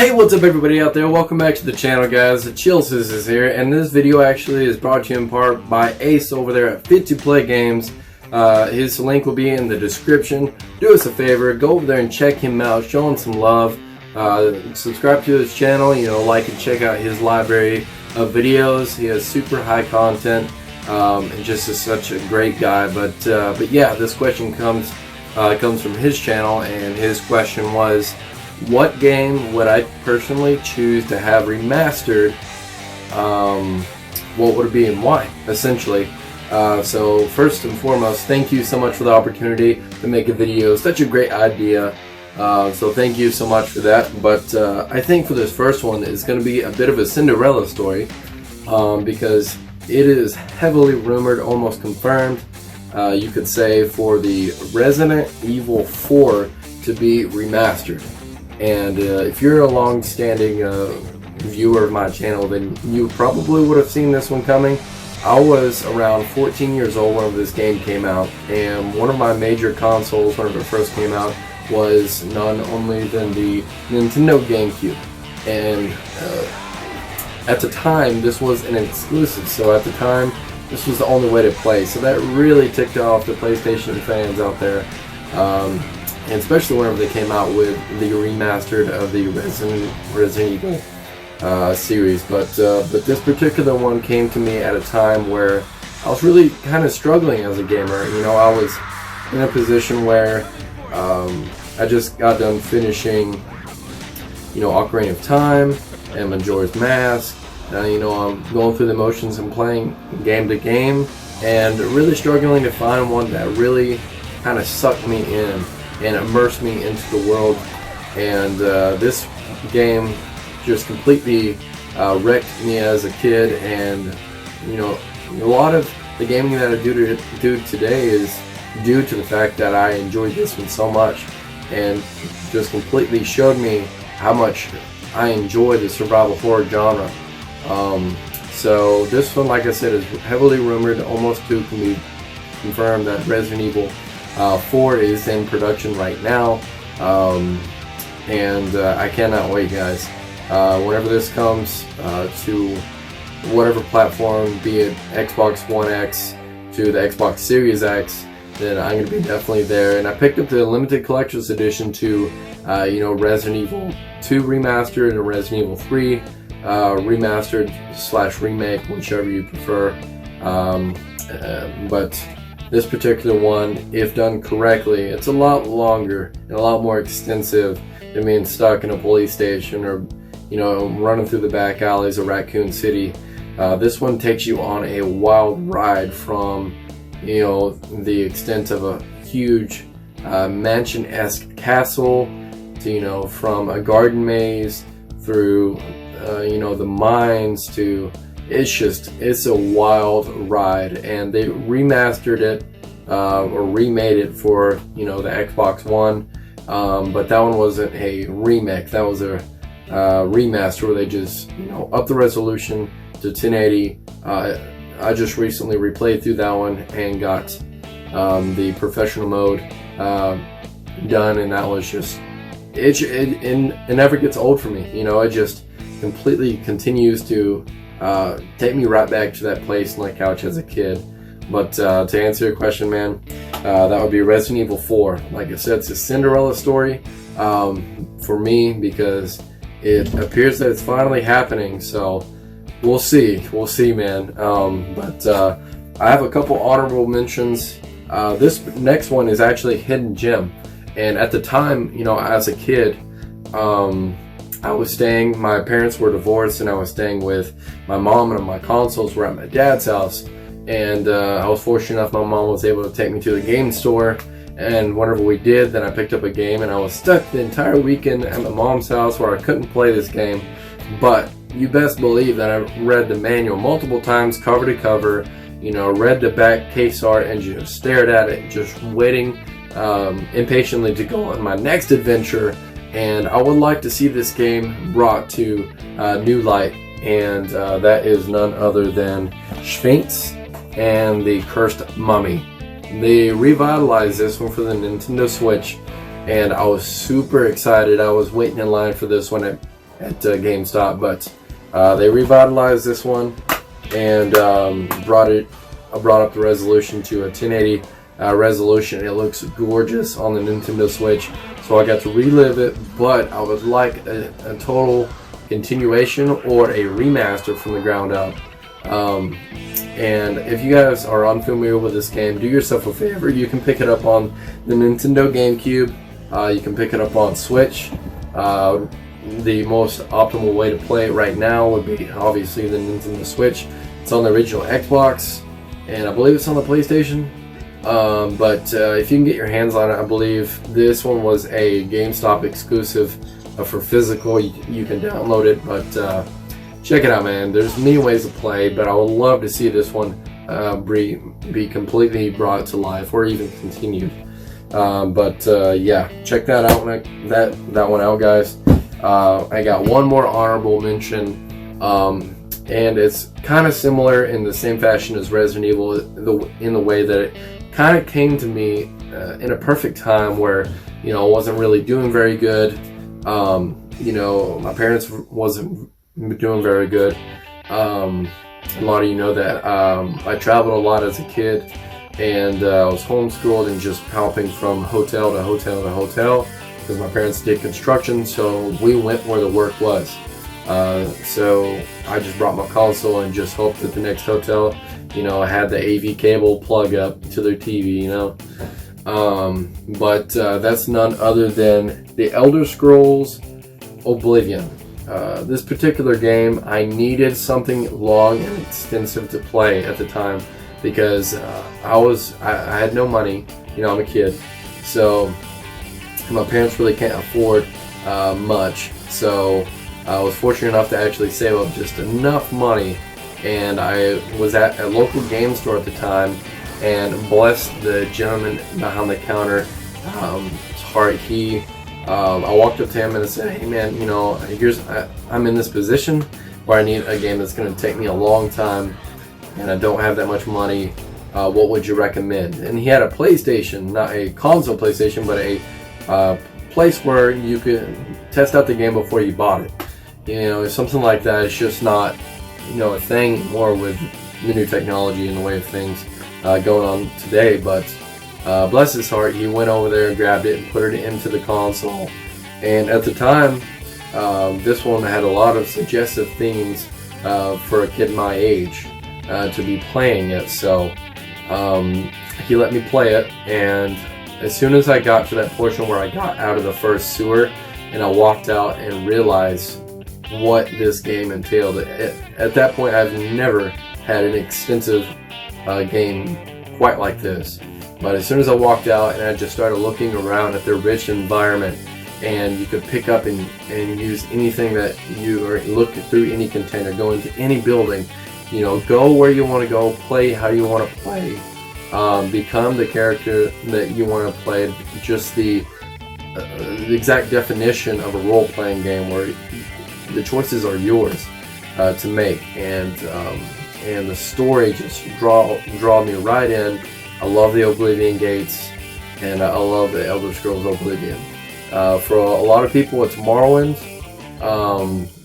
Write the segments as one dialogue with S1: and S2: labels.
S1: Hey, what's up everybody out there? Welcome back to the channel, guys. CHILLSCISSORS here, and this video actually is brought to you in part by Ace over there at Fit to Play Games. His link will be in the description. Do us a favor, go over there and check him out, show him some love. Subscribe to his channel, like and check out his library of videos. He has super high content, and just is such a great guy. But yeah, this question comes from his channel, and his question was, what game would I personally choose to have remastered? What would it be and why, essentially? So first and foremost, thank you so much for the opportunity to make a video. Such a great idea. So thank you so much for that. But I think for this first one, it's going to be a bit of a Cinderella story, because it is heavily rumored, almost confirmed, you could say, for the Resident Evil 4 to be remastered. And if you're a long-standing viewer of my channel, then you probably would have seen this one coming. I was around 14 years old when this game came out, and one of my major consoles, whenever it first came out, was none only than the Nintendo GameCube. And at the time, this was an exclusive, so at the time, this was the only way to play. So that really ticked off the PlayStation fans out there. And especially whenever they came out with the remastered of the Resident Evil series. But this particular one came to me at a time where I was really kind of struggling as a gamer. I was in a position where I just got done finishing, Ocarina of Time and Majora's Mask. I'm going through the motions and playing game to game, and really struggling to find one that really kind of sucked me in and immersed me into the world. And this game just completely wrecked me as a kid. And a lot of the gaming that I do today is due to the fact that I enjoyed this one so much, and just completely showed me how much I enjoy the survival horror genre. So this one, like I said, is heavily rumored, almost to be confirmed, that Resident Evil 4 is in production right now, and I cannot wait, guys. Whenever this comes to whatever platform, be it Xbox One X to the Xbox Series X, then I'm going to be definitely there. And I picked up the limited collector's edition to Resident Evil 2 remastered and Resident Evil 3 remastered / remake, whichever you prefer. But this particular one, if done correctly, it's a lot longer and a lot more extensive than being stuck in a police station or, running through the back alleys of Raccoon City. This one takes you on a wild ride from, the extent of a huge mansion-esque castle to, from a garden maze through, the mines to... It's a wild ride, and they remastered it or remade it for the Xbox One, but that one wasn't a remake. That was a remaster where they just upped the resolution to 1080. I just recently replayed through that one and got the professional mode done, and that was just it never gets old for me. It just completely continues to take me right back to that place on the couch as a kid. But to answer your question, man, that would be Resident Evil 4. Like I said, it's a Cinderella story for me, because it appears that it's finally happening. So we'll see, man. But I have a couple honorable mentions. This next one is actually Hidden Gem, and at the time, as a kid, I was staying, my parents were divorced, and I was staying with my mom, and my consoles were at my dad's house. And I was fortunate enough, my mom was able to take me to the game store, and whenever we did, then I picked up a game, and I was stuck the entire weekend at my mom's house where I couldn't play this game. But you best believe that I read the manual multiple times, cover to cover, read the back case art, and just stared at it, just waiting impatiently to go on my next adventure. And I would like to see this game brought to new light, and that is none other than Sphinx and the Cursed Mummy. They revitalized this one for the Nintendo Switch, and I was super excited. I was waiting in line for this one at GameStop, but they revitalized this one and brought up the resolution to a 1080 resolution. It looks gorgeous on the Nintendo Switch, so I got to relive it, but I would like a total continuation or a remaster from the ground up. And if you guys are unfamiliar with this game, do yourself a favor. You can pick it up on the Nintendo GameCube. You can pick it up on Switch. The most optimal way to play it right now would be obviously the Nintendo Switch. It's on the original Xbox, and I believe it's on the PlayStation. But if you can get your hands on it, I believe this one was a GameStop exclusive for physical. You can download it, but check it out, man. There's many ways to play, but I would love to see this one be completely brought to life or even continued. Yeah, check that out. That one out, guys. I got one more honorable mention, and it's kind of similar in the same fashion as Resident Evil, in the way that it kind of came to me in a perfect time where, you know, I wasn't really doing very good. You know, my parents wasn't doing very good. A lot of you know that I traveled a lot as a kid, and I was homeschooled and just hopping from hotel to hotel to hotel because my parents did construction, so we went where the work was. So I just brought my console and just hoped that the next hotel, you know, had the AV cable plug up to their TV, you know. But that's none other than the Elder Scrolls Oblivion. This particular game, I needed something long and extensive to play at the time because I had no money. You know, I'm a kid, so my parents really can't afford much. So I was fortunate enough to actually save up just enough money, and I was at a local game store at the time, and bless the gentleman behind the counter, his heart. I walked up to him and I said, "Hey man, you know, I'm in this position where I need a game that's going to take me a long time, and I don't have that much money. What would you recommend?" And he had a PlayStation, not a console PlayStation, but a place where you could test out the game before you bought it. You know, something like that is just not, you know, a thing anymore with the new technology and the way of things going on today. But bless his heart, he went over there and grabbed it and put it into the console. And at the time, this one had a lot of suggestive themes for a kid my age to be playing it. So he let me play it, and as soon as I got to that portion where I got out of the first sewer and I walked out and realized what this game entailed. At that point, I've never had an extensive game quite like this. But as soon as I walked out and I just started looking around at the rich environment, and you could pick up and use anything that you, or look through any container, go into any building, you know, go where you want to go, play how you want to play, become the character that you want to play. Just the exact definition of a role-playing game where the choices are yours to make, and the story just draw me right in. I love the Oblivion Gates, and I love the Elder Scrolls Oblivion. For a lot of people, it's Morrowind.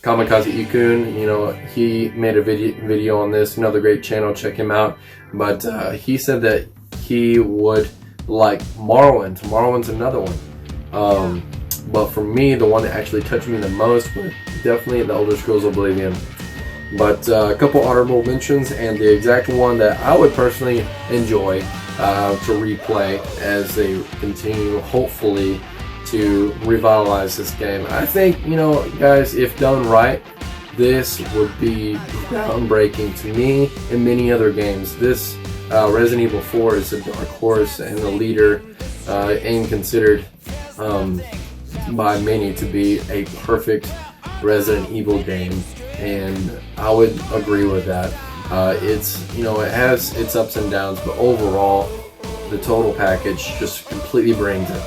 S1: Kamikaze Ikun, you know, he made a video on this. Another great channel, check him out. But he said that he would like Morrowind. Morrowind's another one. But for me, the one that actually touched me the most was definitely the Elder Scrolls Oblivion. But a couple honorable mentions, and the exact one that I would personally enjoy to replay as they continue, hopefully, to revitalize this game. I think, you know, guys, if done right, this would be groundbreaking to me and many other games. This Resident Evil 4 is a dark horse and a leader, and considered by many to be a perfect Resident Evil game, and I would agree with that. It's, you know, it has its ups and downs, but overall, the total package just completely brings it.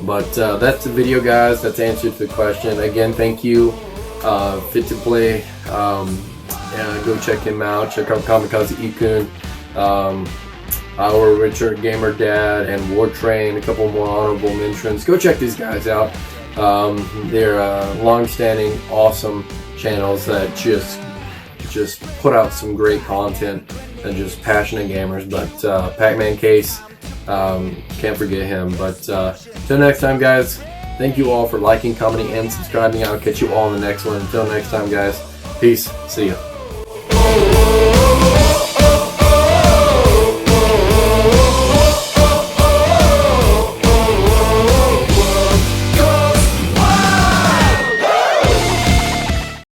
S1: But that's the video, guys. That's the answer to the question. Again, thank you, Fit to Play. Go check him out. Check out Kamikaze Ikun, our Richard Gamer Dad, and War Train. A couple more honorable mentions. Go check these guys out. They're long-standing, awesome channels that just put out some great content and just passionate gamers. But Pac-Man Case, can't forget him. But till next time, guys, thank you all for liking, commenting, and subscribing. I'll catch you all in the next one. Until next time, guys, peace. See ya.